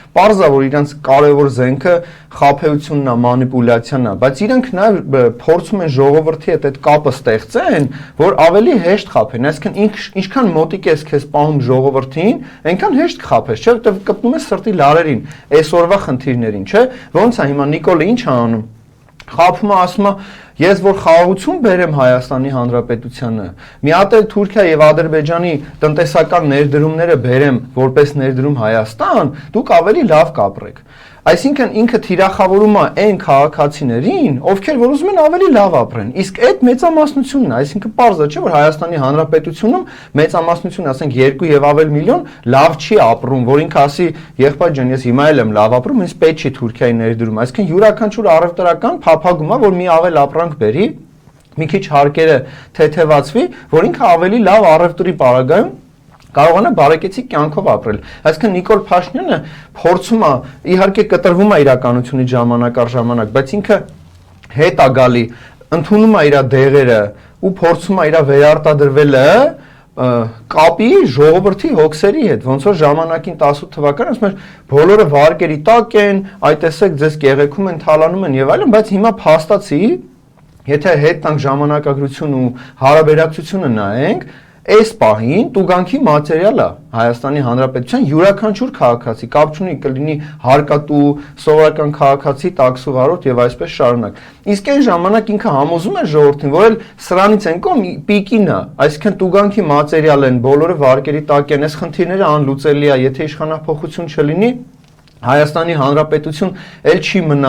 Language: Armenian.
Պարզ է, որ իրանց կարևոր զենքը խաբեությունն է, մանիպուլյացիան է, բայց իրանք նաև փորձում են ժողովրդի հետ այդ կապը ստեղծեն, որ ավելի հեշտ խաբեն, այսինքն ինչքան մոտիկ ես քեզ պահում ժողովրդին, այնքան հեշտ կխաբես, չէ՞, որտեղ կպնում ես սրտի լարերին, այսօրվա խնդիրներին, չէ՞, ոնց է հիմա Նիկոլը ինչ է անում։ Խաբում է, ասում է, ես որ խաղաղություն բերեմ Հայաստանի Հանրապետությանը, մի հատ էլ Թուրքիա եւ Ադրբեջանի տնտեսական ներդրումները բերեմ որպես ներդրում Հայաստան, դուք ավելի լավ կապրեք։ Այսինքն ինքը թիրախավորում է այն քաղաքացիներին, ովքեր որ ուզում են ավելի լավ ապրեն։ Իսկ այդ մեծամասնությունն է, այսինքն պարզ է, չէ՞ որ Հայաստանի Հանրապետությունում մեծամասնությունը, ասենք 2 եւ ավել միլիոն լավ չի ապրում, որ ինքը ասի, եղբայր ջան, ես հիմա էլ եմ լավ ապրում, ինձ պետք չի Թուրքիայի ներդրում։ Այսինքն յուրաքանչյուր առևտրական փափագում է, որ մի ավել ապրանք բերի, մի քիչ հարկերը թեթևացվի, որ ինքը ավելի լավ առևտրի պարագայում կարողանա բարեկեցիկ կյանքով ապրել։ Այսինքն Նիկոլ Փաշինյանը փորձում է, իհարկե կտրվում է իրականությունից ժամանակ առ ժամանակ, բայց ինքը հետ է գալի, ընդունում է իր դեղերը ու փորձում է իր վերարտադրվելը կապի ժողովրդի հոգսերի հետ, ոնց որ ժամանակին 18 թվականին ասում էր բոլորը վարկերի տակ են, այ տեսեք ձեզ կեղեքում են, թալանում են եւ այլն, բայց հիմա փաստացի, եթե հետ տանք ժամանակագրություն ու հարաբերակցությունը նայենք, այս պահին տուգանքի մատերիալ է Հայաստանի Հանրապետության յուրաքանչյուր քաղաքացի, կապ չունի կլինի հարկատու, սովորական քաղաքացի, տաքսուվարորդ եւ այսպես շարունակ։ Իսկ այն ժամանակ ինքը համոզում էր ժողովրդին, որ էլ սրանից են կողմ պիկին է, այսինքն տուգանքի մատերիալ են, բոլորը վարկերի տակ են, այս խնդիրները անլուծելի է, եթե իշխանապողություն չլինի, Հայաստանի Հանրապետություն էլ չի մնա